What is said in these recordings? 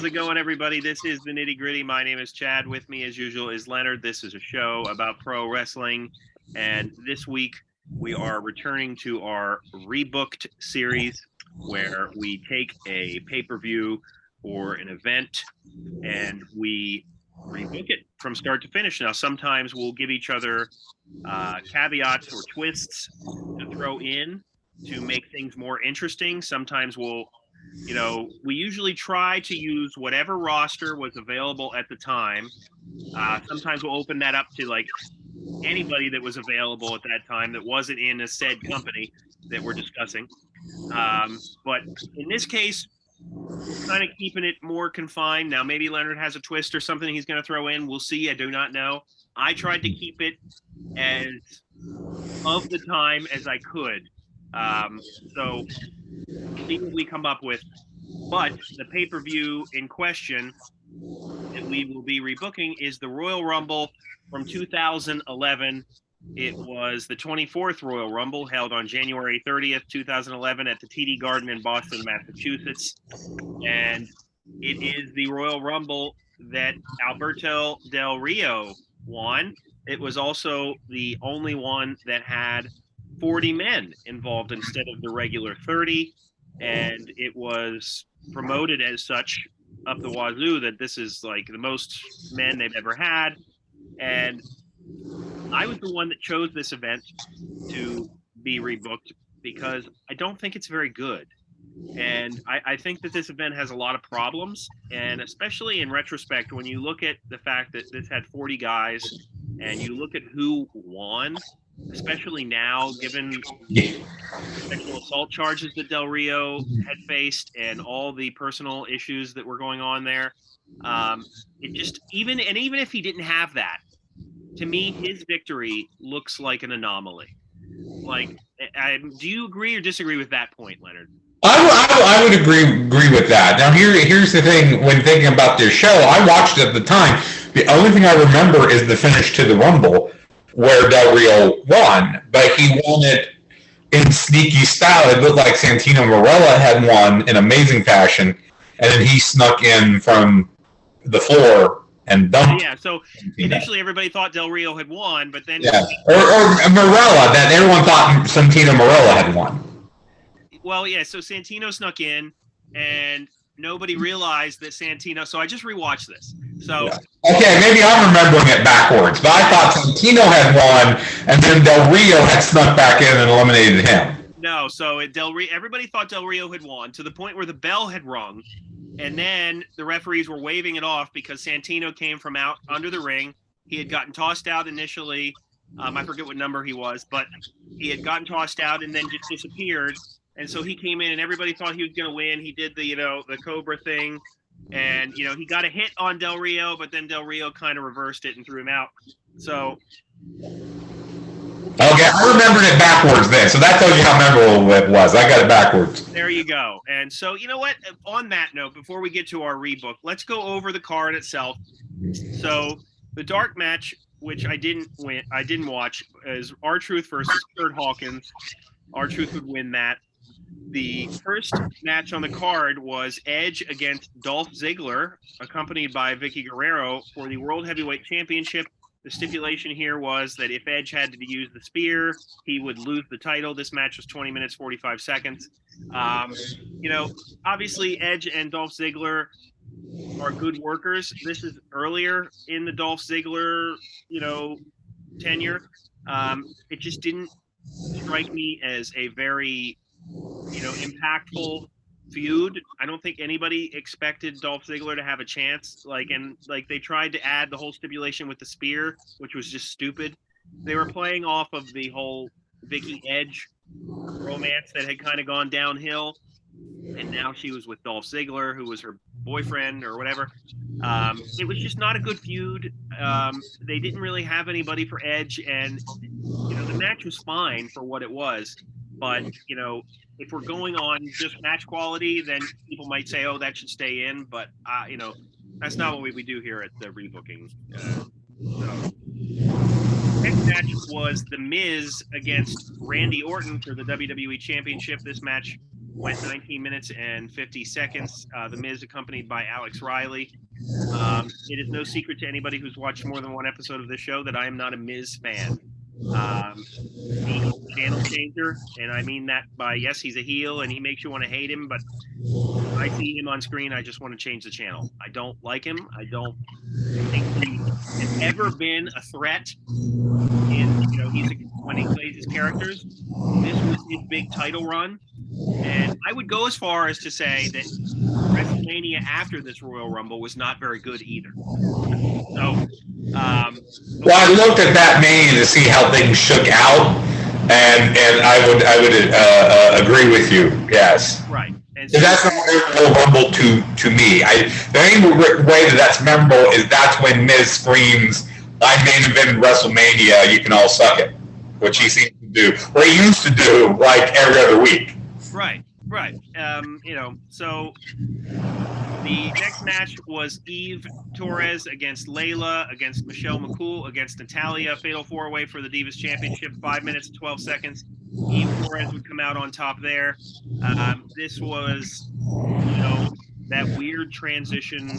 How's it going, everybody? This is the Nitty Gritty. My name is Chad. With me, as usual, is Leonard. This is a show about pro wrestling. And this week, we are returning to our Rebooked series, where we take a pay-per-view or an event and we rebook it from start to finish. Now, sometimes we'll give each other caveats or twists to throw in to make things more interesting. Sometimes we usually try to use whatever roster was available at the time. Sometimes we'll open that up to like anybody that was available at that time that wasn't in a said company that we're discussing. But in this case, we're kind of keeping it more confined. Now, maybe Leonard has a twist or something he's going to throw in. We'll see. I do not know. I tried to keep it as of the time as I could. So see what we come up with. But the pay-per-view in question that we will be rebooking is the Royal Rumble from 2011. It was the 24th Royal Rumble held on January 30th, 2011 at the TD Garden in Boston, Massachusetts. And it is the Royal Rumble that Alberto Del Rio won. It was also the only one that had 40 men involved instead of the regular 30. And it was promoted as such up the wazoo that this is like the most men they've ever had. And I was the one that chose this event to be rebooked because I don't think it's very good. And I think that this event has a lot of problems. And especially in retrospect, when you look at the fact that this had 40 guys and you look at who won, especially now, given the sexual assault charges that Del Rio had faced and all the personal issues that were going on there, it just even if he didn't have that, to me, his victory looks like an anomaly. Like, do you agree or disagree with that point, Leonard? I would agree with that. Now, here's the thing. When thinking about this show, I watched it at the time. The only thing I remember is the finish to the Rumble, where Del Rio won, but he won it in sneaky style. It looked like Santino Marella had won in amazing fashion, and then he snuck in from the floor and dumped. Yeah, so initially everybody thought Del Rio had won, but then... Yeah, or Marella, that everyone thought Santino Marella had won. Well, yeah, so Santino snuck in, and nobody realized that Santino... So I just rewatched this. So yeah. Okay, maybe I'm remembering it backwards, but I thought Santino had won, and then Del Rio had snuck back in and eliminated him. No, so everybody thought Del Rio had won to the point where the bell had rung, and then the referees were waving it off because Santino came from out under the ring. He had gotten tossed out initially. I forget what number he was, but he had gotten tossed out and then just disappeared. And so he came in, and everybody thought he was going to win. He did the Cobra thing. And, he got a hit on Del Rio, but then Del Rio kind of reversed it and threw him out. So. Okay, I remembered it backwards then. So that tells you how memorable it was. I got it backwards. There you go. And so, you know what? On that note, before we get to our rebook, let's go over the card itself. So the dark match, which I didn't watch, is R-Truth versus Kurt Hawkins. R-Truth would win that. The first match on the card was Edge against Dolph Ziggler, accompanied by Vicky Guerrero for the World Heavyweight Championship. The stipulation here was that if Edge had to use the spear, he would lose the title. This match was 20 minutes, 45 seconds. Obviously Edge and Dolph Ziggler are good workers. This is earlier in the Dolph Ziggler, tenure. It just didn't strike me as a very impactful feud. I don't think anybody expected Dolph Ziggler to have a chance. They tried to add the whole stipulation with the spear, which was just stupid. They were playing off of the whole Vicky Edge romance that had kind of gone downhill, and now she was with Dolph Ziggler, who was her boyfriend or whatever. It was just not a good feud. They didn't really have anybody for Edge, and the match was fine for what it was. But, if we're going on just match quality, then people might say, oh, that should stay in. But, that's not what we do here at the rebooking. Next match was The Miz against Randy Orton for the WWE Championship. This match went 19 minutes and 50 seconds. The Miz accompanied by Alex Riley. It is no secret to anybody who's watched more than one episode of this show that I am not a Miz fan. He's a channel changer, and I mean that by, yes, he's a heel and he makes you want to hate him, but I see him on screen, I just want to change the channel. I don't like him. I don't think he has ever been a threat in, when he plays his characters. This was his big title run, and I would go as far as to say that WrestleMania after this Royal Rumble was not very good either. So, well, I looked at that Mania to see how things shook out, and I would agree with you. Yes, right. And so that's not Royal Rumble to me. The only way that's memorable is that's when Miz screams, "I main event WrestleMania. You can all suck it," which he seems to do, or he used to do, like every other week. Right. So the next match was Eve Torres against Layla, against Michelle McCool, against Natalia. Fatal 4-way for the Divas Championship, 5 minutes and 12 seconds. Eve Torres would come out on top there. This was, that weird transition.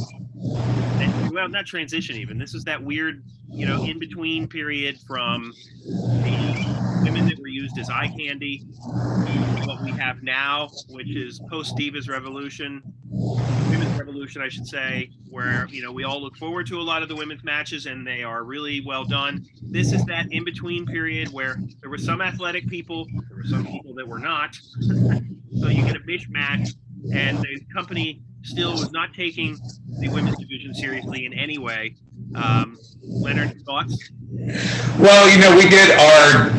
Not transition even. This is that weird, in-between period from the women that were used as eye candy to what we have now, which is post-Divas Revolution. Women's Revolution, I should say, where, we all look forward to a lot of the women's matches and they are really well done. This is that in-between period where there were some athletic people, there were some people that were not. So you get a mishmash, and the company still was not taking the women's division seriously in any way. Leonard, thoughts? Well, we did our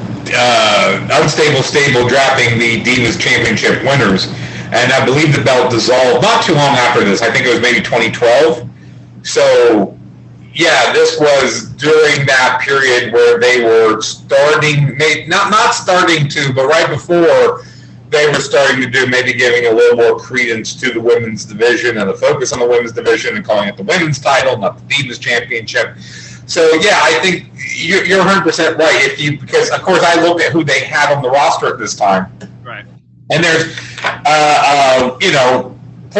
unstable stable drafting the Divas Championship winners, and I believe the belt dissolved not too long after this. I think it was maybe 2012. So, yeah, this was during that period where they were starting, not starting to, but right before they were starting to do, maybe giving a little more credence to the women's division and the focus on the women's division and calling it the women's title, not the Divas Championship. So, yeah, I think you're 100% right. Because, of course, I look at who they had on the roster at this time. Right. And there's, 4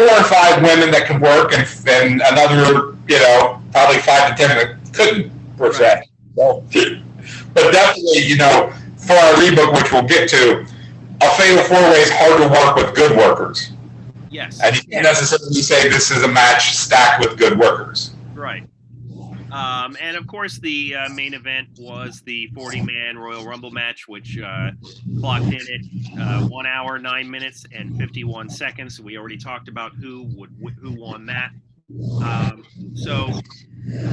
or 5 women that could work, and another, probably 5 to 10 that couldn't, per se. So, but definitely, for our rebook, which we'll get to, a Fatal 4-way is hard to work with good workers. Yes. And you can't necessarily say this is a match stacked with good workers. Right. And of course, the main event was the 40-man Royal Rumble match, which clocked in at 1 hour, 9 minutes, and 51 seconds. We already talked about who won that. So,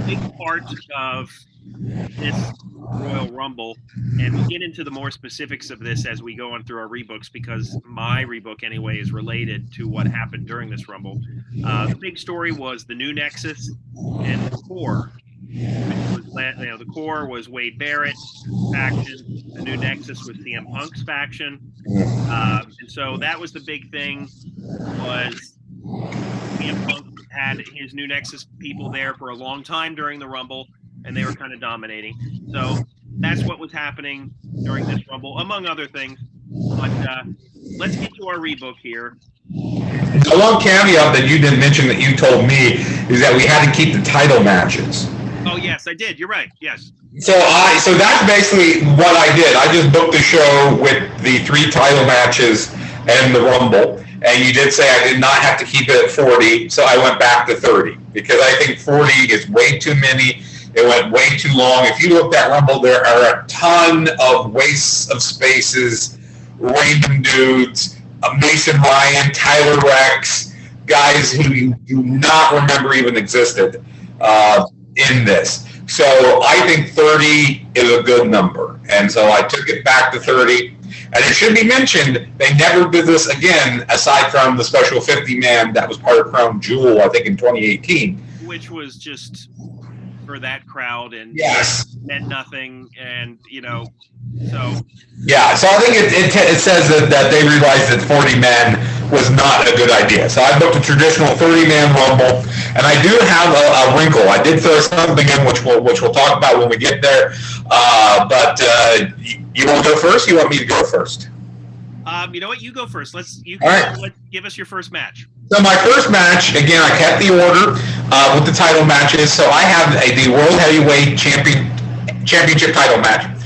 big part of this Royal Rumble, and we'll get into the more specifics of this as we go on through our rebooks, because my rebook anyway is related to what happened during this Rumble. The big story was the New Nexus and the Core. The Core was Wade Barrett's faction. The New Nexus was CM Punk's faction. And so that was the big thing, was CM Punk had his New Nexus people there for a long time during the Rumble, and they were kind of dominating. So that's what was happening during this Rumble, among other things. But let's get to our rebook here. A long cameo that you didn't mention that you told me is that we had to keep the title matches. Oh, yes, I did. You're right. Yes. So that's basically what I did. I just booked the show with the 3 title matches and the Rumble. And you did say I did not have to keep it at 40, so I went back to 30. Because I think 40 is way too many. It went way too long. If you look at Rumble, there are a ton of wastes of spaces, random dudes, Mason Ryan, Tyler Rex, guys who you do not remember even existed in this. So I think 30 is a good number. And so I took it back to 30. And it should be mentioned, they never did this again, aside from the special 50-man that was part of Crown Jewel, I think, in 2018. Which was just for that crowd and yes, meant nothing, and so yeah. So I think it says that they realized that 40 men was not a good idea. So I booked a traditional 30-man Rumble, and I do have a wrinkle. I did throw something in which we'll talk about when we get there. But you want to go first? You want me to go first? You know what? You go first. Let's give us your first match. So my first match, again, I kept the order with the title matches. So I have the World Heavyweight Championship title match.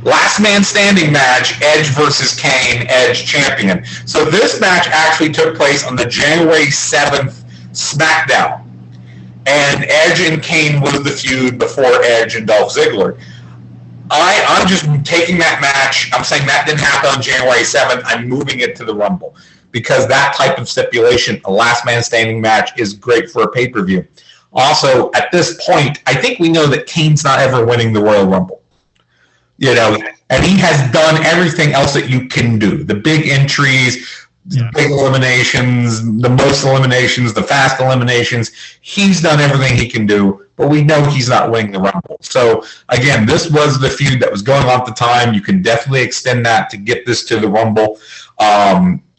Last man standing match, Edge versus Kane, Edge champion. So this match actually took place on the January 7th SmackDown. And Edge and Kane was the feud before Edge and Dolph Ziggler. I'm just taking that match. I'm saying that didn't happen on January 7th. I'm moving it to the Rumble because that type of stipulation, a last man standing match, is great for a pay-per-view. Also, at this point, I think we know that Kane's not ever winning the Royal Rumble. You know, and he has done everything else that you can do. The big entries, big eliminations, the most eliminations, the fast eliminations. He's done everything he can do, but we know he's not winning the Rumble. So, again, this was the feud that was going on at the time. You can definitely extend that to get this to the Rumble.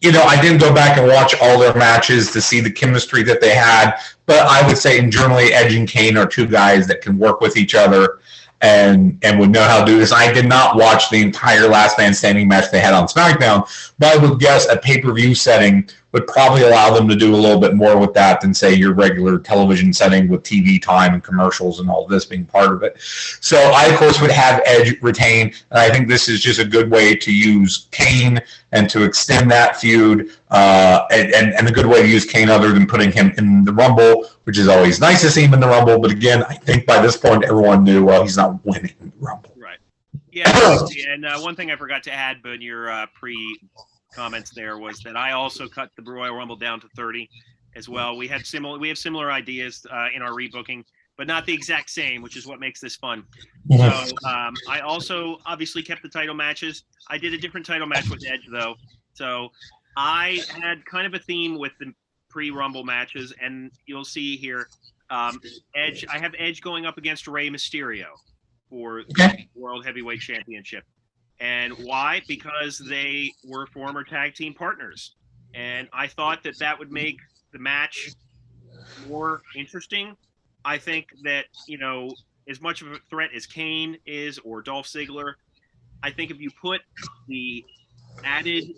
You know, I didn't go back and watch all their matches to see the chemistry that they had, but I would say, generally, Edge and Kane are two guys that can work with each other and would know how to do this. I did not watch the entire last man standing match they had on SmackDown, but I would guess a pay-per-view setting would probably allow them to do a little bit more with that than, say, your regular television setting with TV time and commercials and all this being part of it. So I, of course, would have Edge retain, and I think this is just a good way to use Kane and to extend that feud, and a good way to use Kane other than putting him in the Rumble, which is always nice to see him in the Rumble, but again, I think by this point everyone knew, well, he's not winning the Rumble. Right. Yeah, and one thing I forgot to add, but in your comments there was that I also cut the Royal Rumble down to 30 as well. We have similar ideas in our rebooking, but not the exact same, which is what makes this fun. So I also obviously kept the title matches. I did a different title match with Edge though. So I had kind of a theme with the pre-Rumble matches, and you'll see here, Edge. I have Edge going up against Rey Mysterio for the World Heavyweight Championship. And why? Because they were former tag team partners. And I thought that that would make the match more interesting. I think that, you know, as much of a threat as Kane is or Dolph Ziggler, I think if you put the added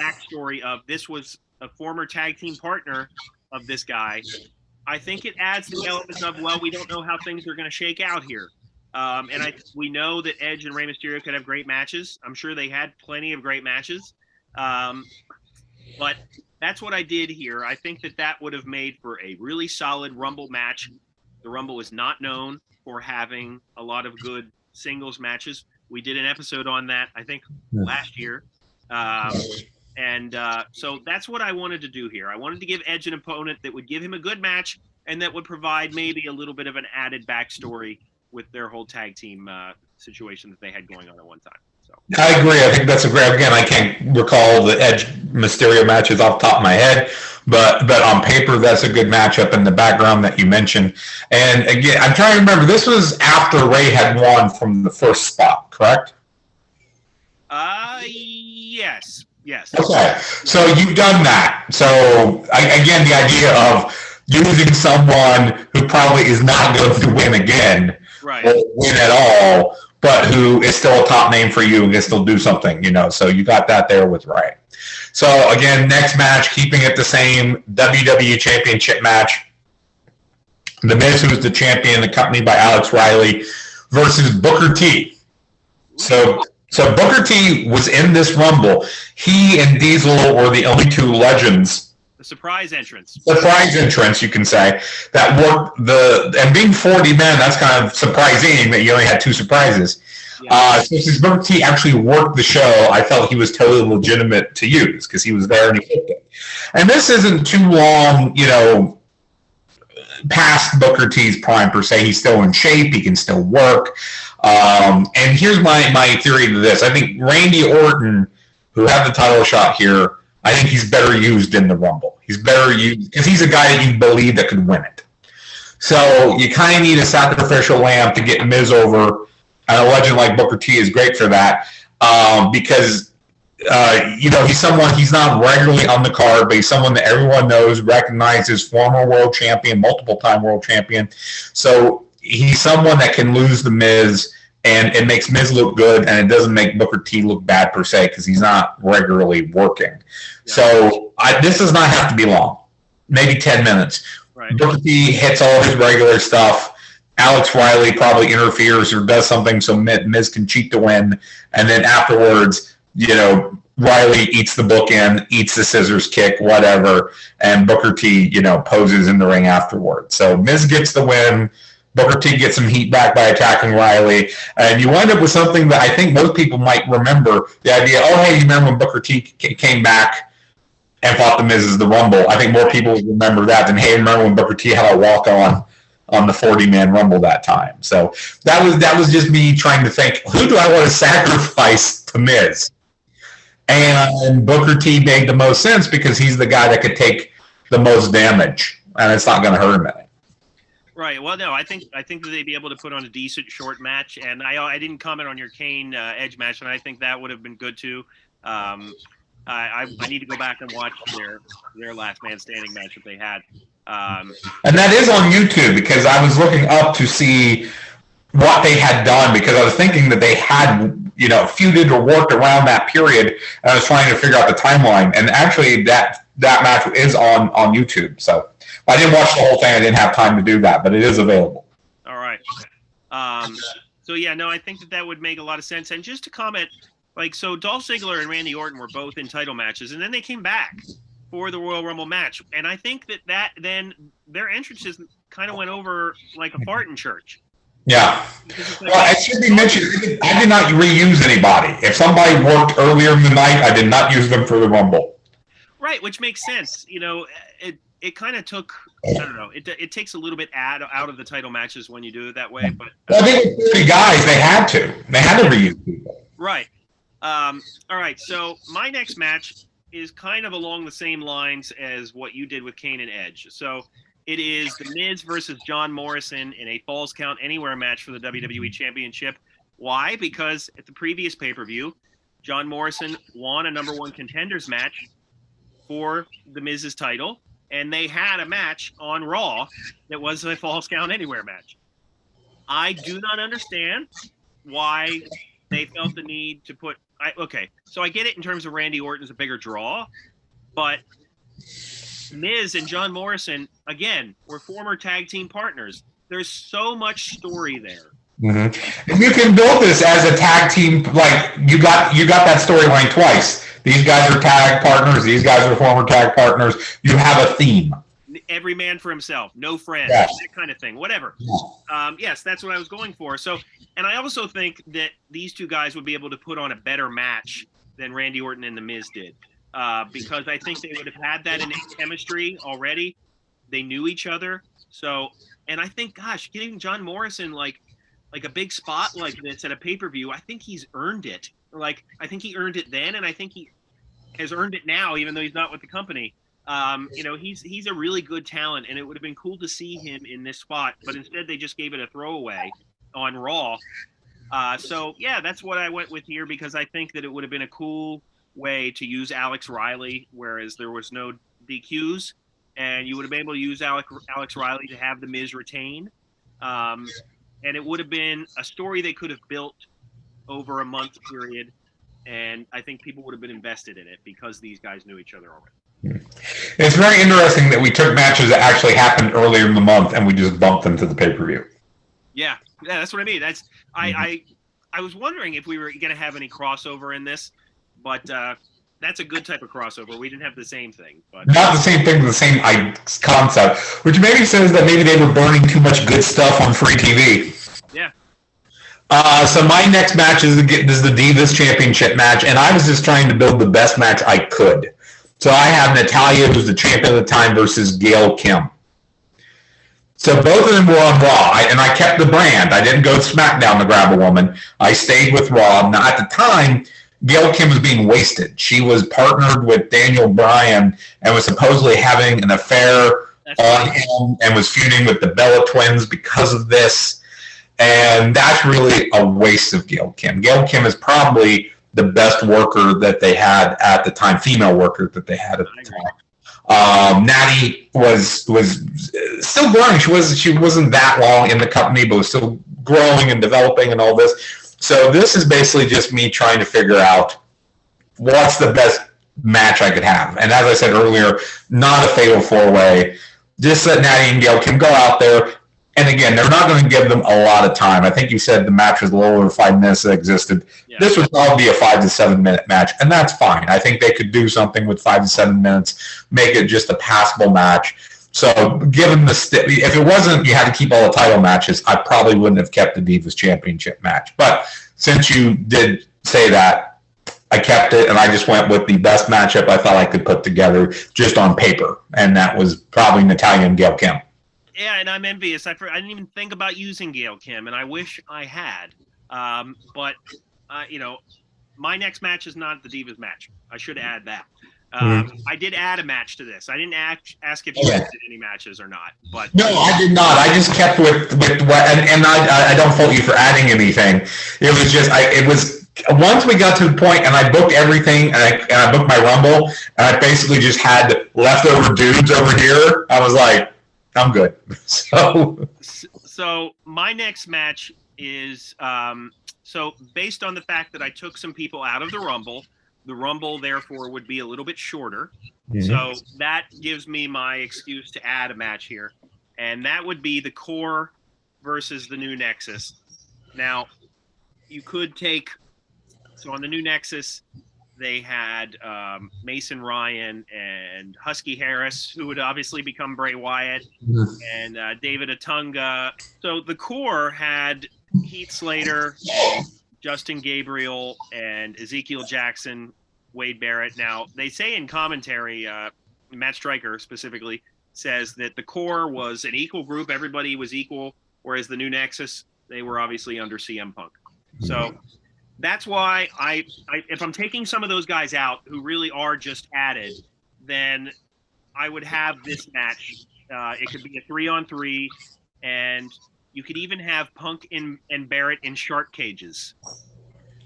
backstory of this was a former tag team partner of this guy, I think it adds the element of, well, we don't know how things are going to shake out here. And we know that Edge and Rey Mysterio could have great matches. I'm sure they had plenty of great matches. But that's what I did here. I think that would have made for a really solid Rumble match. The Rumble is not known for having a lot of good singles matches. We did an episode on that, I think, last year. So that's what I wanted to do here. I wanted to give Edge an opponent that would give him a good match and that would provide maybe a little bit of an added backstory with their whole tag team situation that they had going on at one time. So I agree. I think that's a great. Again, I can't recall the Edge Mysterio matches off the top of my head, but on paper, that's a good matchup in the background that you mentioned. And again, I'm trying to remember. This was after Ray had won from the first spot, correct? Yes. Okay, so you've done that. So again, the idea of using someone who probably is not going to win again. Right. Or win at all, but who is still a top name for you and can still do something, you know. So you got that there with Ray. So again, next match, keeping it the same, WWE Championship match. The Miz, who is the champion, accompanied by Alex Riley, versus Booker T. So Booker T was in this Rumble. He and Diesel were the only two legends. Surprise entrance, you can say, that worked and being 40 men, that's kind of surprising that you only had two surprises. Yeah. So since Booker T actually worked the show, I felt he was totally legitimate to use because he was there and he picked it. And this isn't too long, you know, past Booker T's prime per se. He's still in shape. He can still work. And here's my theory to this. I think Randy Orton, who had the title shot here, I think he's better used in the Rumble. He's better used because he's a guy that you believe that could win it. So you kind of need a sacrificial lamb to get Miz over, and a legend like Booker T is great for that because you know, he's not regularly on the card, but he's someone that everyone knows, recognizes, former world champion, multiple-time world champion. So he's someone that can lose the Miz and it makes Miz look good, and it doesn't make Booker T look bad per se because he's not regularly working. Yeah. So this does not have to be long, maybe 10 minutes. Right. Booker T hits all his regular stuff. Alex Riley probably interferes or does something so Miz can cheat to win, and then afterwards, Riley eats the bookend, eats the scissors kick, whatever, and Booker T, poses in the ring afterwards. So Miz gets the win. Booker T gets some heat back by attacking Riley, and you wind up with something that I think most people might remember, the idea, hey, you remember when Booker T came back and fought the Miz as the Rumble? I think more people would remember that than, hey, remember when Booker T had a walk-on the 40-man Rumble that time. So that was just me trying to think, who do I want to sacrifice to Miz? And Booker T made the most sense because he's the guy that could take the most damage, and it's not going to hurt him any. Right. Well, no, I think that they'd be able to put on a decent short match, and I didn't comment on your Kane Edge match, and I think that would have been good too. I need to go back and watch their last man standing match that they had. And that is on YouTube because I was looking up to see what they had done because I was thinking that they had, feuded or worked around that period, and I was trying to figure out the timeline. And actually, that match is on YouTube. So I didn't watch the whole thing. I didn't have time to do that, but it is available. All right. So yeah, no, I think that would make a lot of sense. And just to comment, so Dolph Ziggler and Randy Orton were both in title matches, and then they came back for the Royal Rumble match. And I think that then their entrances kind of went over like a fart in church. Yeah. Well, it should be mentioned, I did not reuse anybody. If somebody worked earlier in the night, I did not use them for the Rumble. Right, which makes sense. It kind of took, I don't know, it takes a little bit out of the title matches when you do it that way. But I think with 30 guys, they had to reuse people. Right. All right, so my next match is kind of along the same lines as what you did with Kane and Edge. So it is The Miz versus John Morrison in a Falls Count Anywhere match for the WWE Championship. Why? Because at the previous pay-per-view, John Morrison won a number one contenders match for The Miz's title, and they had a match on Raw that was a Falls Count Anywhere match. I do not understand why they felt the need to put okay, so I get it in terms of Randy Orton's a bigger draw, but Miz and John Morrison, again, were former tag team partners. There's so much story there. Mm-hmm. And you can build this as a tag team, like you got that storyline twice. These guys are tag partners. These guys are former tag partners. You have a theme. Every man for himself, no friends, yes. That kind of thing, whatever. Yes, that's what I was going for. So, and I also think that these two guys would be able to put on a better match than Randy Orton and The Miz did, because I think they would have had that innate chemistry already. They knew each other. So, and I think, gosh, getting John Morrison like a big spot like this at a pay-per-view, I think he's earned it. I think he earned it then, and I think he has earned it now, even though he's not with the company. He's a really good talent, and it would have been cool to see him in this spot, but instead they just gave it a throwaway on Raw. So yeah, that's what I went with here because I think that it would have been a cool way to use Alex Riley, whereas there was no DQs, and you would have been able to use Alex Riley to have The Miz retain. And it would have been a story they could have built over a month period, and I think people would have been invested in it because these guys knew each other already. It's very interesting that we took matches that actually happened earlier in the month and we just bumped them to the pay-per-view. Yeah, that's what I mean. That's I was wondering if we were going to have any crossover in this, but that's a good type of crossover. We didn't have the same thing, but not the same thing, the same concept, which maybe says that maybe they were burning too much good stuff on free TV. Yeah. So my next match is the Divas Championship match, and I was just trying to build the best match I could. So I have Natalya, who's the champion at the time, versus Gail Kim. So both of them were on Raw, and I kept the brand. I didn't go SmackDown to grab a woman. I stayed with Raw. Now, at the time, Gail Kim was being wasted. She was partnered with Daniel Bryan and was supposedly having an affair on him and was feuding with the Bella Twins because of this. And that's really a waste of Gail Kim. Gail Kim is probably the best worker that they had at the time, female worker that they had at the time. Natty was still growing. She wasn't that long in the company, but was still growing and developing and all this. So this is basically just me trying to figure out what's the best match I could have. And as I said earlier, not a fatal four-way. Just that Natty and Gail can go out there. And again, they're not going to give them a lot of time. I think you said the match was a little over 5 minutes that existed. Yeah. This would probably be a 5 to 7 minute match, and that's fine. I think they could do something with 5 to 7 minutes, make it just a passable match. So given if it wasn't you had to keep all the title matches, I probably wouldn't have kept the Divas Championship match. But since you did say that, I kept it, and I just went with the best matchup I thought I could put together just on paper, and that was probably Natalya and Gail Kim. Yeah, and I'm envious. I didn't even think about using Gail Kim, and I wish I had. But my next match is not the Divas match. I should add that. I did add a match to this. I didn't ask if you did any matches or not. But no, I did not. I just kept with what, and I don't fault you for adding anything. It was just it was once we got to the point, and I booked everything, and I booked my Rumble, and I basically just had leftover dudes over here. I was like, I'm good. So my next match is so based on the fact that I took some people out of the Rumble therefore would be a little bit shorter. Mm-hmm. So that gives me my excuse to add a match here, and that would be the Core versus the New Nexus. Now, you could take on the New Nexus. They had Mason Ryan and Husky Harris, who would obviously become Bray Wyatt, and David Otunga. So the Core had Heath Slater, Justin Gabriel, and Ezekiel Jackson, Wade Barrett. Now, they say in commentary, Matt Stryker specifically says that the Core was an equal group. Everybody was equal, whereas the New Nexus, they were obviously under CM Punk. So that's why if I'm taking some of those guys out who really are just added, then I would have this match. It could be a 3-on-3, and you could even have Punk and Barrett in shark cages.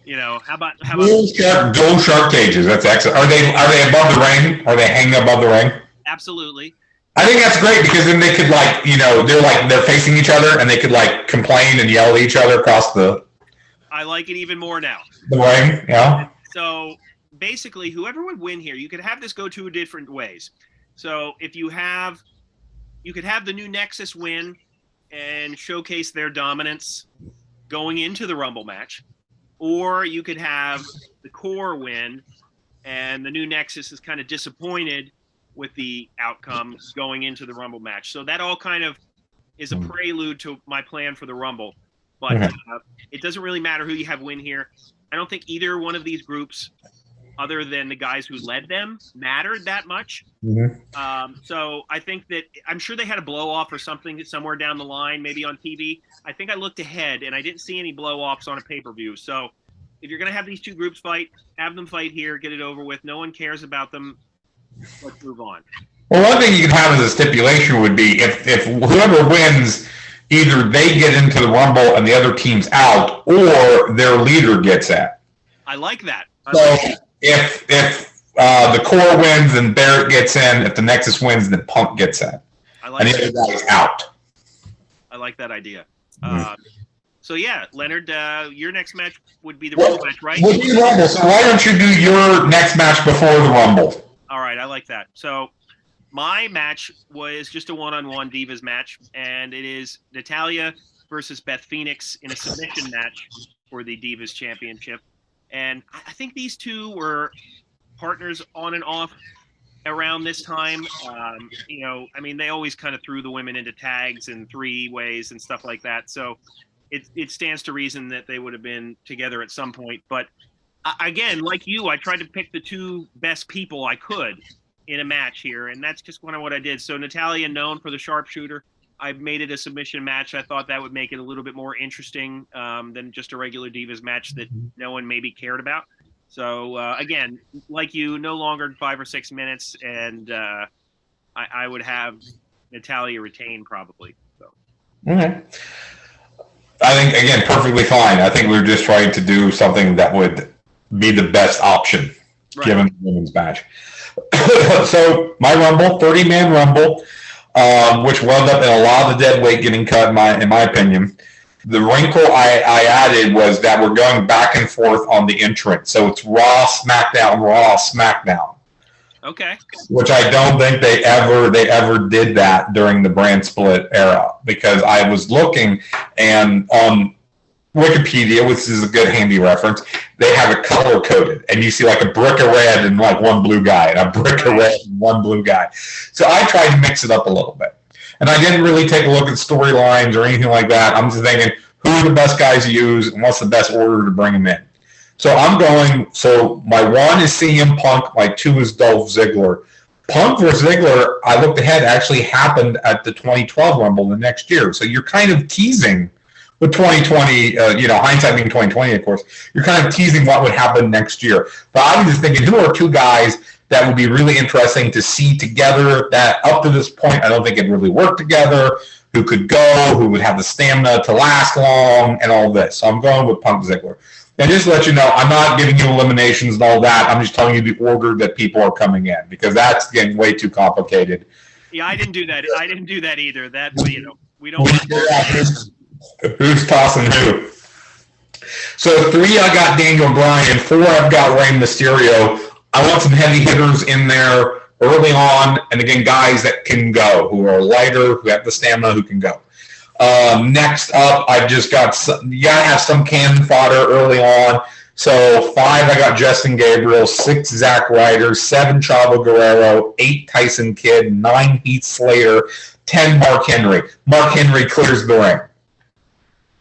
How about gold shark cages? That's excellent. Are they above the ring? Are they hanging above the ring? Absolutely. I think that's great because then they could they're facing each other and they could complain and yell at each other across the. I like it even more now. The ring, yeah. So basically, whoever would win here, you could have this go 2 different ways. So if you could have the New Nexus win and showcase their dominance going into the Rumble match, or you could have the Core win and the New Nexus is kind of disappointed with the outcome going into the Rumble match. So that all kind of is a prelude to my plan for the Rumble. But it doesn't really matter who you have win here. I don't think either one of these groups, other than the guys who led them, mattered that much. Mm-hmm. So I think that I'm sure they had a blow-off or something somewhere down the line, maybe on TV. I think I looked ahead, and I didn't see any blow-offs on a pay-per-view. So if you're going to have these two groups fight, have them fight here, get it over with. No one cares about them. Let's move on. Well, one thing you could have as a stipulation would be if whoever wins – either they get into the Rumble and the other team's out, or their leader gets in. I like that. If the Core wins and Barrett gets in, if the Nexus wins, then Punk gets in. And the other guy's out. I like that idea. So yeah, Leonard, your next match would be the Rumble match, right? Would be Rumble. So why don't you do your next match before the Rumble? All right, I like that. So my match was just a one-on-one Divas match, and it is Natalya versus Beth Phoenix in a submission match for the Divas Championship. And I think these two were partners on and off around this time. They always kind of threw the women into tags and 3-ways and stuff like that. So it stands to reason that they would have been together at some point. But again, like you, I tried to pick the 2 best people I could in a match here, and that's just kind of what I did. So Natalya, known for the sharpshooter, I made it a submission match. I thought that would make it a little bit more interesting than just a regular Divas match that no one maybe cared about. So again, like you, no longer 5 or 6 minutes, and I would have Natalya retain probably. So. Okay. I think, again, perfectly fine. I think we were just trying to do something that would be the best option. given the women's match. So my Rumble, 30-man Rumble, which wound up in a lot of the dead weight getting cut, in my opinion. The wrinkle I added was that we're going back and forth on the entrance. So it's Raw, SmackDown, Raw, SmackDown. Okay. Which I don't think they ever did that during the brand split era, because I was looking, and on Wikipedia, which is a good handy reference, they have it color coded, and you see like a brick of red and like one blue guy, and a brick of red and one blue guy. So I tried to mix it up a little bit, and I didn't really take a look at storylines or anything like that. I'm just thinking, who are the best guys to use, and what's the best order to bring them in? So my 1 is CM Punk, my 2 is Dolph Ziggler. Punk versus Ziggler, I looked ahead, actually happened at the 2012 Rumble the next year. So you're kind of teasing with 2020, hindsight being 2020, of course, you're kind of teasing what would happen next year. But I'm just thinking, who are 2 guys that would be really interesting to see together that up to this point, I don't think it really worked together, who could go, who would have the stamina to last long, and all this. So I'm going with Punk Ziggler. And just to let you know, I'm not giving you eliminations and all that. I'm just telling you the order that people are coming in, because that's getting way too complicated. Yeah, I didn't do that. I didn't do that either. That, we don't who's tossing who. So 3, I got Daniel Bryan. 4, I've got Rey Mysterio. I want some heavy hitters in there early on, and again, guys that can go, who are lighter, who have the stamina, who can go. Next up, I've just got you gotta have some cannon fodder early on. So 5, I got Justin Gabriel. 6, Zack Ryder. 7, Chavo Guerrero. 8, Tyson Kidd. 9, Heath Slater. 10, Mark Henry. Mark Henry clears the ring,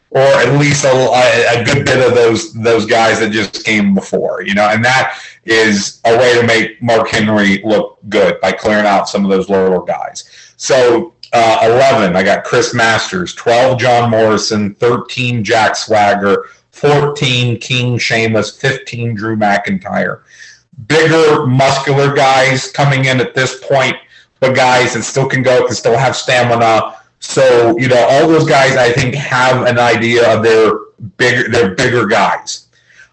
or at least a good bit of those guys that just came before, and that is a way to make Mark Henry look good by clearing out some of those lower guys. So 11, I got Chris Masters. 12, John Morrison. 13, Jack Swagger. 14, King Sheamus. 15, Drew McIntyre. Bigger, muscular guys coming in at this point, but guys that still can go, can still have stamina. So, all those guys, I think, have an idea of their bigger guys.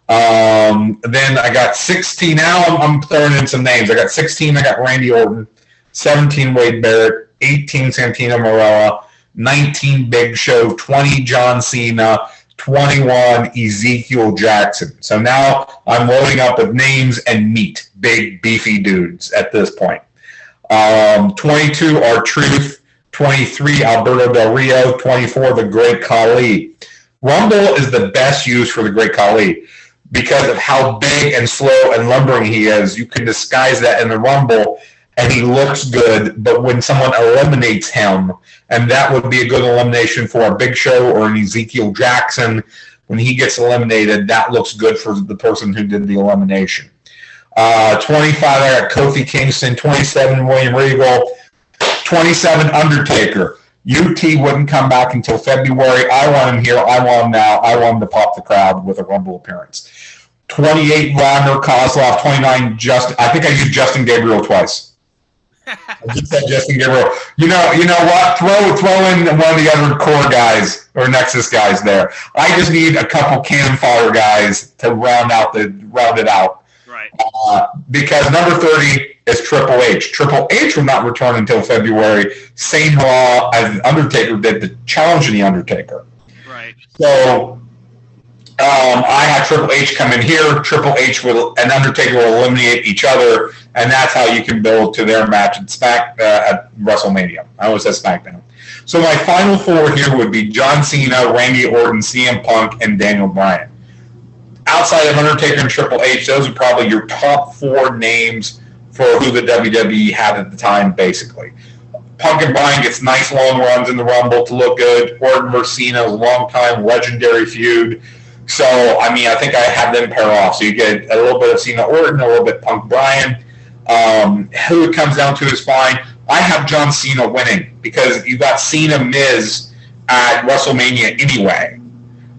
Then I got 16. Now I'm throwing in some names. I got 16, I got Randy Orton. 17, Wade Barrett. 18, Santino Marella. 19, Big Show. 20, John Cena. 21, Ezekiel Jackson. So now I'm loading up with names and meat. Big, beefy dudes at this point. 22, R-Truth. 23, Alberto Del Rio. 24, the Great Khali. Rumble is the best use for the Great Khali because of how big and slow and lumbering he is. You can disguise that in the Rumble, and he looks good, but when someone eliminates him, and that would be a good elimination for a Big Show or an Ezekiel Jackson, when he gets eliminated, that looks good for the person who did the elimination. 25, I got Kofi Kingston. 27, William Regal. 27, Undertaker. UT wouldn't come back until February. I want him here. I want him now. I want him to pop the crowd with a Rumble appearance. 28, Wagner Kozlov. 29, I think I used Justin Gabriel twice. I just said Justin Gabriel. You know what? Throw in one of the other core guys or Nexus guys there. I just need a couple cannon fodder guys to round it out. Right. Because number 30 is Triple H. Triple H will not return until February. Same law as Undertaker did to challenge the Undertaker. Right. So I have Triple H come in here. Triple H and Undertaker will eliminate each other, and that's how you can build to their match at WrestleMania. I always said SmackDown. So my final 4 here would be John Cena, Randy Orton, CM Punk, and Daniel Bryan. Outside of Undertaker and Triple H, those are probably your top 4 names for who the WWE had at the time, basically. Punk and Bryan gets nice long runs in the Rumble to look good. Orton versus Cena is a long-time legendary feud. So, I think I have them pair off. So you get a little bit of Cena Orton, a little bit Punk Bryan. Who it comes down to is fine. I have John Cena winning because you got Cena Miz at WrestleMania anyway.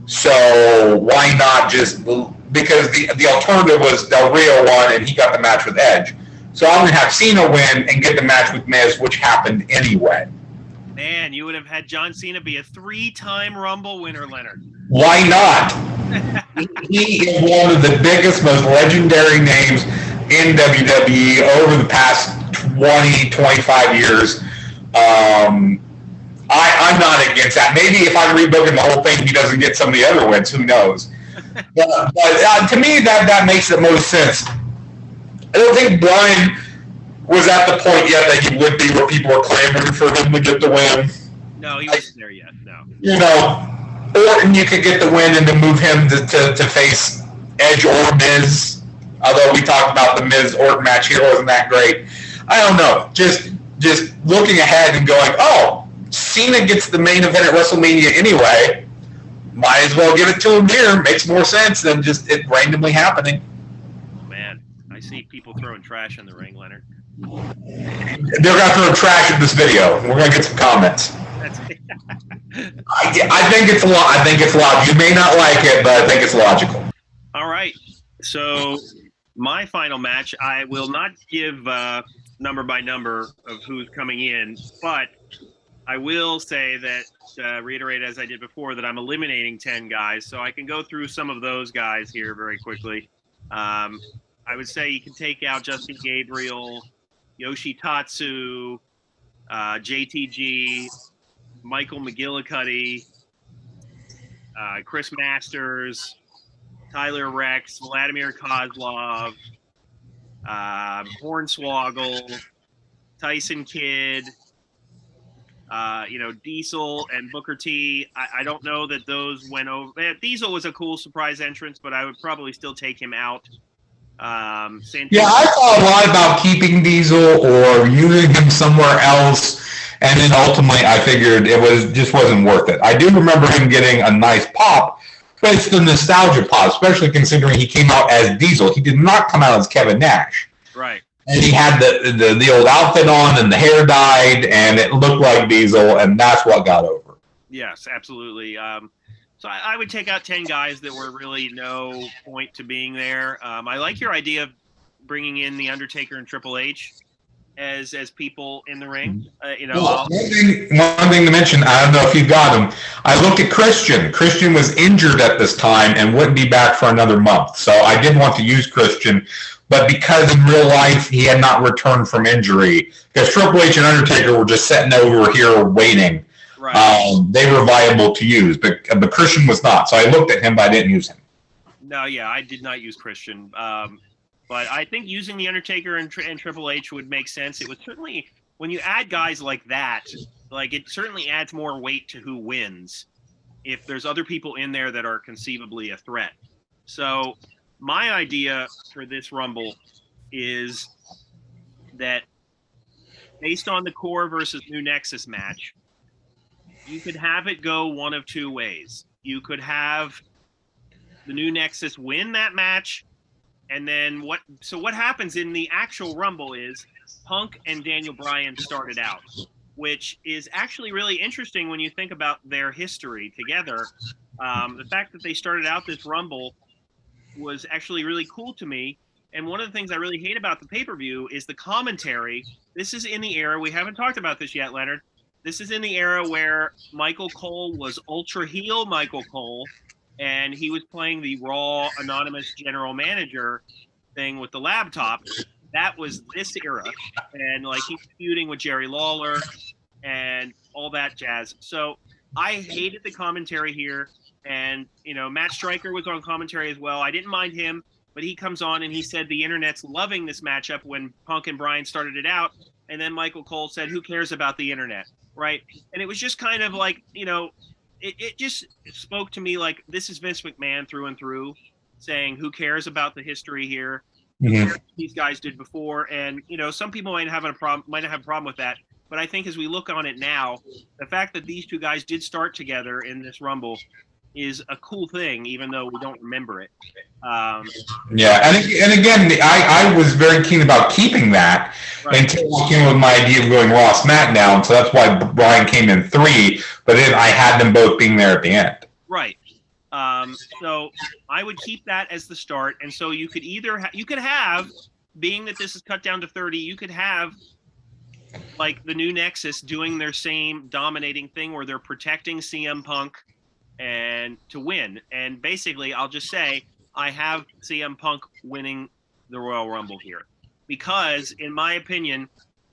So why not just because the alternative was Del Rio won and he got the match with Edge. So I'm going to have Cena win and get the match with Miz, which happened anyway. Man, you would have had John Cena be a 3-time Rumble winner, Leonard. Why not? He is one of the biggest, most legendary names in WWE over the past 20, 25 years. I'm not against that. Maybe if I'm rebooking the whole thing, he doesn't get some of the other wins. Who knows? But to me, that makes the most sense. I don't think Bryan was at the point yet that he would be where people were clamoring for him to get the win. No, he wasn't there yet. No. You know, Orton, you could get the win and then move him to face Edge or Miz. Although we talked about the Miz-Orton match here wasn't that great. I don't know. Just looking ahead and going, oh, Cena gets the main event at WrestleMania anyway. Might as well give it to him here. Makes more sense than just it randomly happening. Oh, man. I see people throwing trash in the ring, Leonard. They're going to throw trash at this video. We're going to get some comments. I think it's a lot. I think it's logical. You may not like it, but I think it's logical. All right. So my final match, I will not give number by number of who's coming in, but I will say that, reiterate as I did before, that I'm eliminating 10 guys. So I can go through some of those guys here very quickly. I would say you can take out Justin Gabriel, Yoshitatsu, JTG, Michael McGillicuddy, Chris Masters, Tyler Rex, Vladimir Kozlov, Hornswoggle, Tyson Kidd, Diesel and Booker T. I don't know that those went over. Diesel was a cool surprise entrance, but I would probably still take him out. Yeah, I thought a lot about keeping Diesel or using him somewhere else, and then ultimately I figured it wasn't worth it. I do remember him getting a nice pop, but it's the nostalgia pop, especially considering he came out as Diesel. He did not come out as Kevin Nash. Right. And he had the old outfit on and the hair dyed, and it looked like Diesel, and that's what got over. Yes, absolutely. So I would take out 10 guys that were really no point to being there. I like your idea of bringing in The Undertaker and Triple H as people in the ring. One thing to mention, I don't know if you got him. I looked at Christian. Christian was injured at this time and wouldn't be back for another month. So I did want to use Christian, but because in real life he had not returned from injury, because Triple H and Undertaker were just sitting over here waiting. Right. They were viable to use, but Christian was not. So I looked at him, but I didn't use him. No, yeah, I did not use Christian. But I think using The Undertaker and Triple H would make sense. It would certainly, when you add guys like that, like it certainly adds more weight to who wins if there's other people in there that are conceivably a threat. So my idea for this Rumble is that based on the Core versus New Nexus match, you could have it go one of two ways. You could have the New Nexus win that match, and then what happens in the actual Rumble is Punk and Daniel Bryan started out, which is actually really interesting when you think about their history together. The fact that they started out this Rumble was actually really cool to me. And one of the things I really hate about the pay-per-view is the commentary. This is in the era, we haven't talked about this yet, Leonard. This is in the era where Michael Cole was ultra heel Michael Cole, and he was playing the Raw anonymous general manager thing with the laptop. That was this era. And like he's feuding with Jerry Lawler and all that jazz. So I hated the commentary here. And, Matt Stryker was on commentary as well. I didn't mind him, but he comes on and he said the internet's loving this matchup when Punk and Bryan started it out. And then Michael Cole said, who cares about the internet? Right. And it was just kind of like, it just spoke to me like this is Vince McMahon through and through saying, who cares about the history here? Mm-hmm. These guys did before. And, some people might not have a problem with that. But I think as we look on it now, the fact that these two guys did start together in this Rumble is a cool thing, even though we don't remember it. Yeah, and again, I was very keen about keeping that until I came up with my idea of going Raw SmackDown, so that's why Bryan came in 3, but then I had them both being there at the end. Right. So I would keep that as the start, and so you could have, being that this is cut down to 30, you could have like the New Nexus doing their same dominating thing where they're protecting CM Punk and to win. And basically, I'll just say I have CM Punk winning the Royal Rumble here, because in my opinion,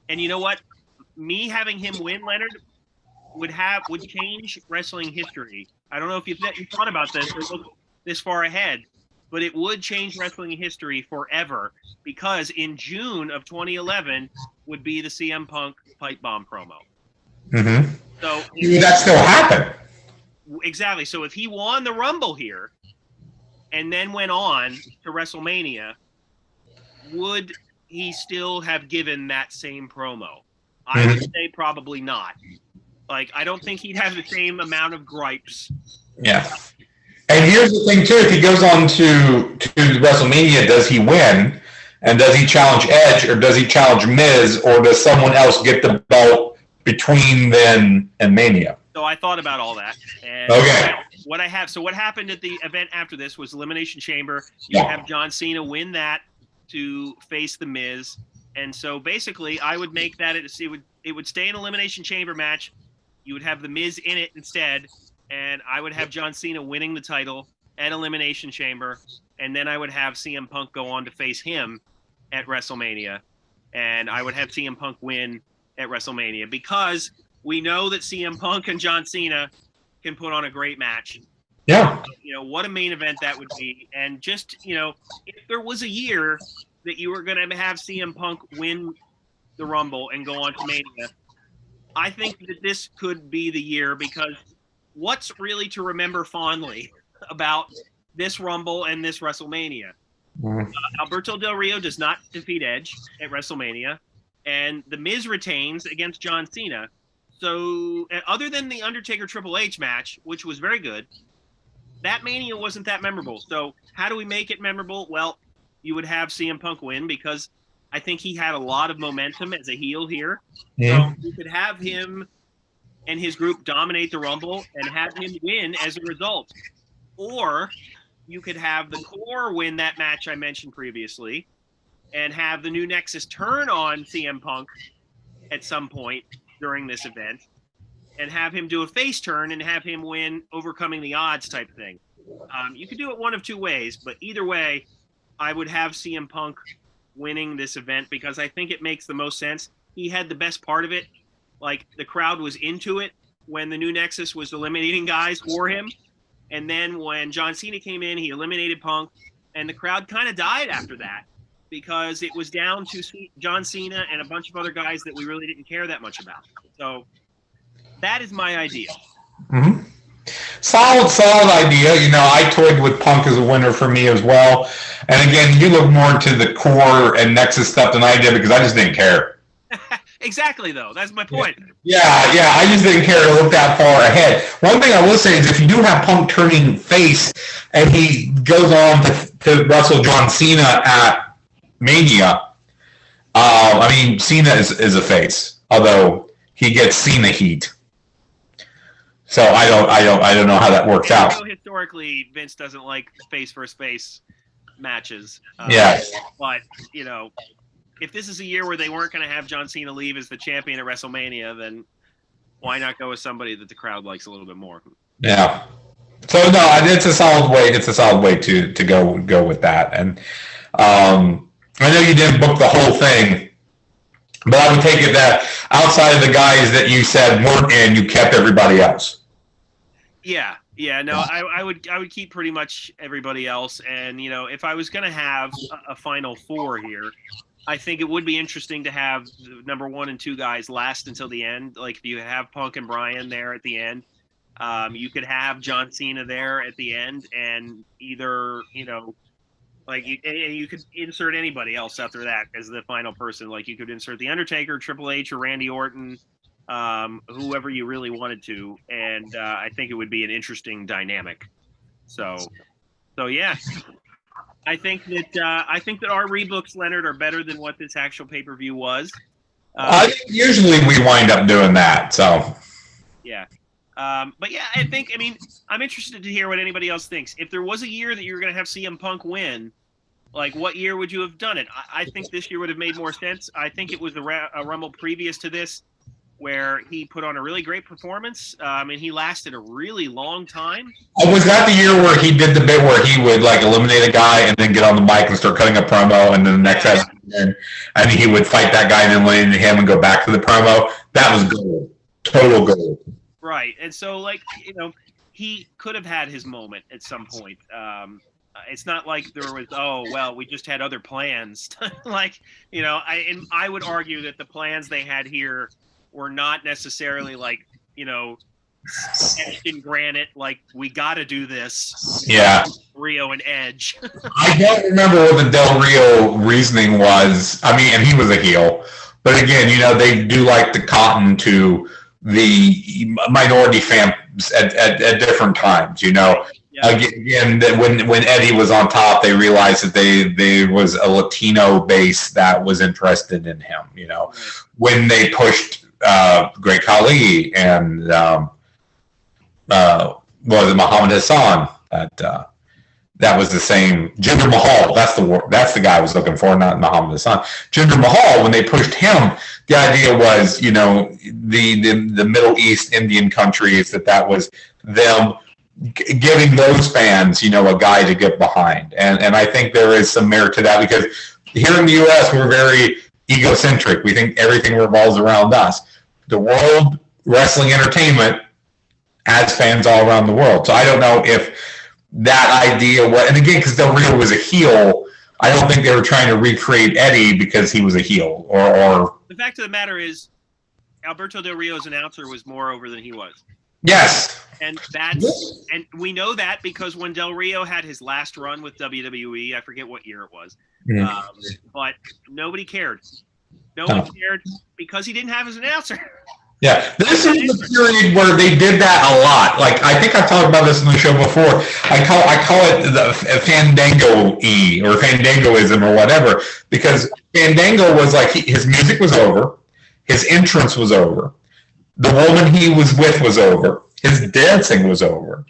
and you know what, me having him win, Leonard, would change wrestling history. I don't know if you thought about this or looked this far ahead, but it would change wrestling history forever, because in June of 2011 would be the CM Punk pipe bomb promo. Mm-hmm. So that still happened. Exactly. So if he won the Rumble here and then went on to WrestleMania, would he still have given that same promo? I would say probably not. Like, I don't think he'd have the same amount of gripes. Yeah. And here's the thing, too. If he goes on to WrestleMania, does he win? And does he challenge Edge, or does he challenge Miz, or does someone else get the belt between then and Mania? So I thought about all that. And okay. What happened at the event after this was Elimination Chamber. You have John Cena win that to face the Miz. And so basically I would make that it would stay an Elimination Chamber match. You would have the Miz in it instead, and I would have John Cena winning the title at Elimination Chamber, and then I would have CM Punk go on to face him at WrestleMania, and I would have CM Punk win at WrestleMania, because we know that CM Punk and John Cena can put on a great match. Yeah. What a main event that would be. And just, if there was a year that you were going to have CM Punk win the Rumble and go on to Mania, I think that this could be the year, because what's really to remember fondly about this Rumble and this WrestleMania? Alberto Del Rio does not defeat Edge at WrestleMania, and The Miz retains against John Cena. So, other than the Undertaker Triple H match, which was very good, that Mania wasn't that memorable. So, how do we make it memorable? Well, you would have CM Punk win, because I think he had a lot of momentum as a heel here. Yeah. So, you could have him and his group dominate the Rumble and have him win as a result. Or you could have the Core win that match I mentioned previously and have the New Nexus turn on CM Punk at some point during this event and have him do a face turn and have him win overcoming the odds type thing. You could do it one of two ways, but either way, I would have CM Punk winning this event, because I think it makes the most sense. He had the best part of it. Like, the crowd was into it when the New Nexus was eliminating guys for him. And then when John Cena came in, he eliminated Punk, and the crowd kind of died after that, because it was down to John Cena and a bunch of other guys that we really didn't care that much about. So that is my idea. Mm-hmm. Solid idea. I toyed with Punk as a winner for me as well. And again, you look more into the Core and Nexus stuff than I did, because I just didn't care. Exactly, though. That's my point. Yeah. I just didn't care to look that far ahead. One thing I will say is, if you do have Punk turning face and he goes on to wrestle John Cena at Mania, Cena is a face, although he gets Cena heat. So I don't know how that works out. Historically, Vince doesn't like face versus face matches. Yes. But if this is a year where they weren't going to have John Cena leave as the champion at WrestleMania, then why not go with somebody that the crowd likes a little bit more? Yeah. So no, it's a solid way. It's a solid way to go with that. And I know you didn't book the whole thing, but I would take it that outside of the guys that you said weren't in, you kept everybody else. Yeah. No, I would keep pretty much everybody else. And if I was going to have a final four here, I think it would be interesting to have the number 1 and 2 guys last until the end. Like, if you have Punk and Bryan there at the end, you could have John Cena there at the end, and either, you could insert anybody else after that as the final person. Like, you could insert The Undertaker, Triple H, or Randy Orton, whoever you really wanted to. And I think it would be an interesting dynamic. So yeah. I think that our rebooks, Leonard, are better than what this actual pay-per-view was. Usually we wind up doing that, so. Yeah. But yeah, I'm interested to hear what anybody else thinks. If there was a year that you were going to have CM Punk win, like, what year would you have done it? I think this year would have made more sense. I think it was a Rumble previous to this. where he put on a really great performance, and he lasted a really long time. Oh, was that the year where he did the bit where he would like eliminate a guy and then get on the mic and start cutting a promo, and then the next and he would fight that guy and then eliminate him and go back to the promo? That was gold, total gold. Right, and so like he could have had his moment at some point. It's not like there was, oh, well, we just had other plans. Like, I would argue that the plans they had here were not necessarily like, etched in granite, like, we got to do this. Yeah. Rio and Edge. I don't remember what the Del Rio reasoning was. I mean, and he was a heel. But again, they do like to cotton to the minority fans at different times, Yeah. Again, when Eddie was on top, they realized that there was a Latino base that was interested in him. Right. When they pushed Great Khali and was it Muhammad Hassan? That was the same. Jinder Mahal. That's the guy I was looking for, not Muhammad Hassan. Jinder Mahal. When they pushed him, the idea was, the Middle East Indian countries that was them giving those fans, a guy to get behind. And I think there is some merit to that, because here in the U.S., we're very egocentric. We think everything revolves around us. The World Wrestling Entertainment has fans all around the world. So I don't know if that idea was, and again, because Del Rio was a heel, I don't think they were trying to recreate Eddie because he was a heel. Or the fact of the matter is, Alberto Del Rio's announcer was more over than he was. Yes. And we know that because when Del Rio had his last run with WWE, I forget what year it was, but nobody cared. No one cared because he didn't have his announcer. Yeah, this is the period where they did that a lot. Like, I think I've talked about this in the show before. I call it the Fandango-y or Fandangoism or whatever, because Fandango was like his music was over, his entrance was over, the woman he was with was over, his dancing was over.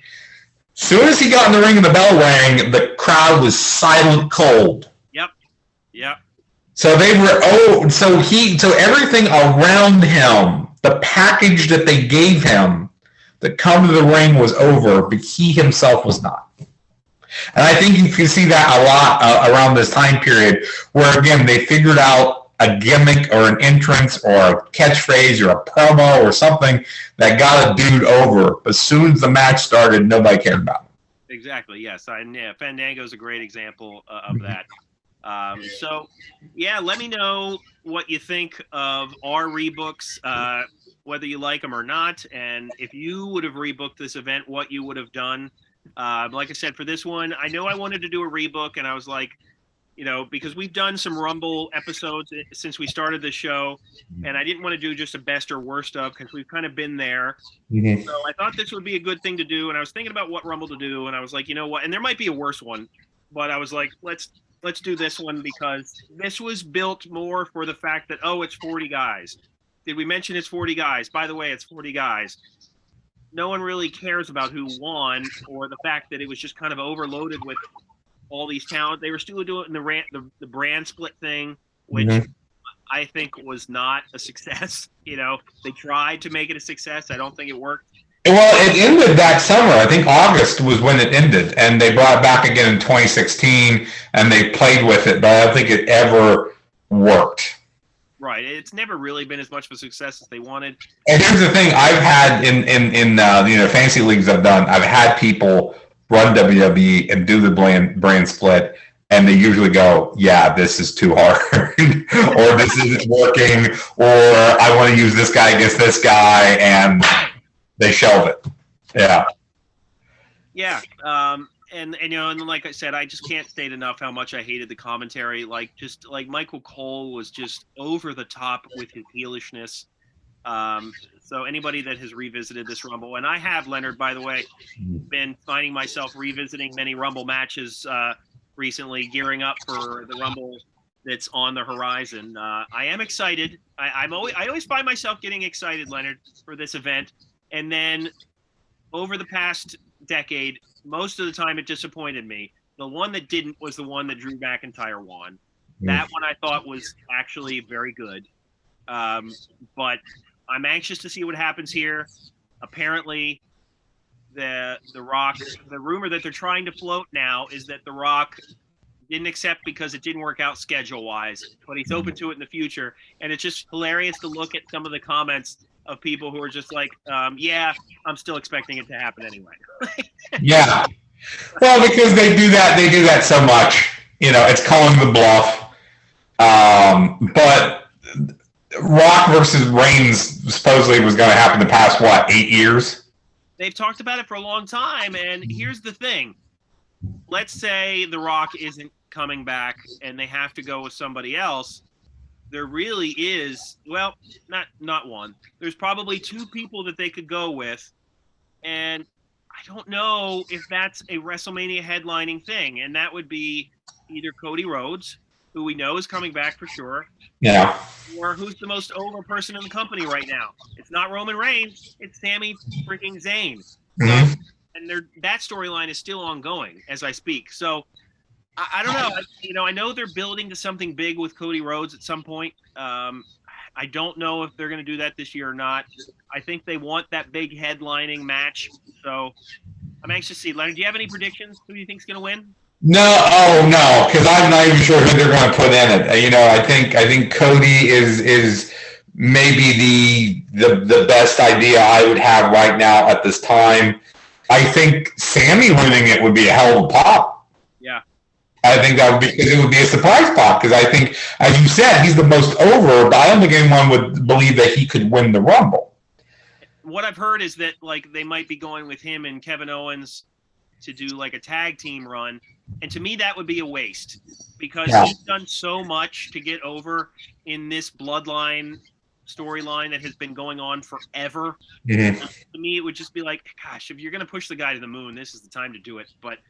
Soon as he got in the ring and the bell rang, the crowd was silent, cold. Yep. So they were so everything around him, the package that they gave him that come to the ring was over, but he himself was not. And I think you can see that a lot around this time period, where again they figured out a gimmick or an entrance or a catchphrase or a promo or something that got a dude over. But as soon as the match started, nobody cared about it. Exactly. Yes. Fandango is a great example of that. So, let me know what you think of our rebooks, whether you like them or not, and if you would have rebooked this event, what you would have done. Like I said, for this one, I know I wanted to do a rebook, and I was like, because we've done some Rumble episodes since we started the show, and I didn't want to do just a best or worst of, because we've kind of been there. Mm-hmm. So I thought this would be a good thing to do, and I was thinking about what Rumble to do, and I was like, you know what, and there might be a worse one, but I was like, let's do this one, because this was built more for the fact that, it's 40 guys. Did we mention it's 40 guys? By the way, it's 40 guys. No one really cares about who won, or the fact that it was just kind of overloaded with all these talent. They were still doing the brand split thing, which I think was not a success. They tried to make it a success. I don't think it worked. Well, it ended that summer. I think August was when it ended, and they brought it back again in 2016, and they played with it, but I don't think it ever worked. Right. It's never really been as much of a success as they wanted. And here's the thing: I've had in fantasy leagues I've had people run WWE and do the brand split, and they usually go, "Yeah, this is too hard," or "This isn't working," or "I want to use this guy against this guy," and they shelve it. Yeah. Yeah. And like I said, I just can't state enough how much I hated the commentary. Like Michael Cole was just over the top with his heelishness. So anybody that has revisited this Rumble, and I have, Leonard, by the way, been finding myself revisiting many Rumble matches recently, gearing up for the Rumble that's on the horizon. I am excited. I always find myself getting excited, Leonard, for this event. And then over the past decade, most of the time it disappointed me. The one that didn't was the one that Drew McIntyre won. That one I thought was actually very good. But I'm anxious to see what happens here. Apparently, the Rock, the rumor that they're trying to float now is that the Rock didn't accept because it didn't work out schedule-wise, but he's open to it in the future. And it's just hilarious to look at some of the comments of people who are just like, yeah, I'm still expecting it to happen anyway. Yeah. Well, because they do that so much. It's calling the bluff. But Rock versus Reigns supposedly was going to happen the past, 8 years? They've talked about it for a long time, and here's the thing. Let's say The Rock isn't coming back and they have to go with somebody else. There really is, well, not one. There's probably 2 people that they could go with, and I don't know if that's a WrestleMania headlining thing, and that would be either Cody Rhodes, who we know is coming back for sure, yeah, or who's the most over person in the company right now. It's not Roman Reigns, it's Sami freaking Zayn. Mm-hmm. And that storyline is still ongoing as I speak. So I don't know. I know they're building to something big with Cody Rhodes at some point. I don't know if they're going to do that this year or not. I think they want that big headlining match. So I'm anxious to see. Leonard, do you have any predictions? Who do you think is going to win? No, because I'm not even sure who they're going to put in it. I think Cody is maybe the best idea I would have right now at this time. I think Sami winning it would be a hell of a pop. Yeah. I think that would be, because it would be a surprise pop, because I think, as you said, he's the most over, but I don't think anyone would believe that he could win the Rumble. What I've heard is that they might be going with him and Kevin Owens to do a tag team run. And to me, that would be a waste, because he's done so much to get over in this bloodline storyline that has been going on forever. Mm-hmm. To me, it would just be gosh, if you're going to push the guy to the moon, this is the time to do it. But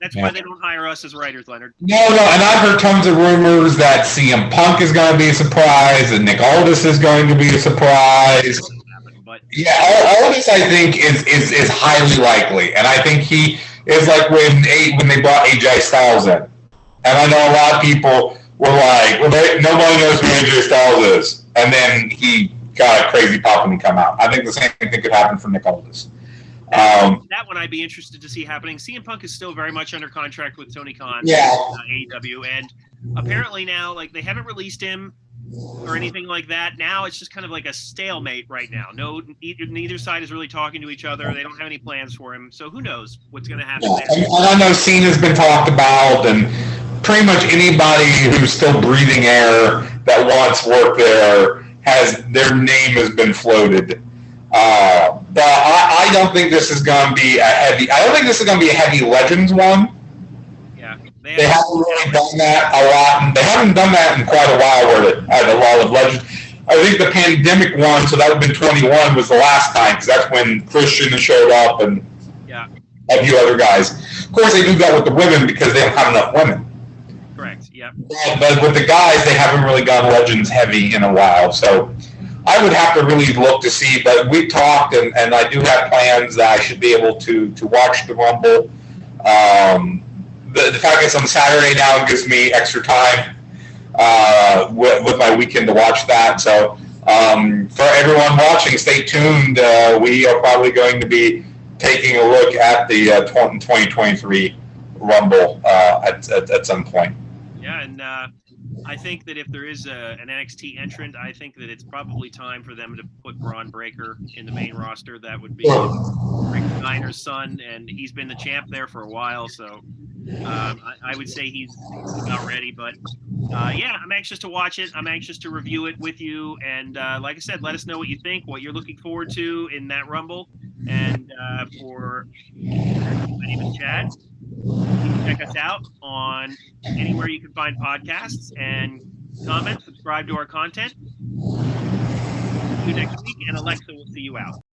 that's why they don't hire us as writers, Leonard. No, and I've heard tons of rumors that CM Punk is going to be a surprise, and Nick Aldis is going to be a surprise. But Aldis, I think, is highly likely, and I think he is like when they brought AJ Styles in, and I know a lot of people were like, well, nobody knows who AJ Styles is. And then he got a crazy pop when he come out. I think the same thing could happen for Nick Aldis. That one I'd be interested to see happening. CM Punk is still very much under contract with Tony Khan, AEW, and apparently now, they haven't released him or anything like that. Now it's just kind of like a stalemate right now. Neither side is really talking to each other. They don't have any plans for him. So who knows what's going to happen there. And I know Cena's been talked about, and pretty much anybody who's still breathing air that wants work there their name has been floated. But I don't think this is going to be a heavy. I don't think this is going to be a heavy Legends one. Yeah, they haven't really done that a lot, and they haven't done that in quite a while. Where they had a lot of Legends. I think the pandemic one, so that would have been 21, was the last time, because that's when Christian showed up and a few other guys. Of course, they do that with the women because they don't have enough women. Correct. Yeah. But with the guys, they haven't really gone Legends heavy in a while. So I would have to really look to see. But we've talked, and I do have plans that I should be able to watch the Rumble. The fact it's on Saturday now gives me extra time with my weekend to watch that. So for everyone watching, stay tuned. We are probably going to be taking a look at the 2023 Rumble at some point. Yeah, and I think that if there is an NXT entrant, I think that it's probably time for them to put Braun Breaker in the main roster. That would be Rick Steiner's son, and he's been the champ there for a while, so I would say he's about ready. But I'm anxious to watch it. I'm anxious to review it with you, and like I said, let us know what you think, what you're looking forward to in that Rumble. And my name is Chad. Check us out on anywhere you can find podcasts, and comment, subscribe to our content. See you next week, and Alexa will see you out.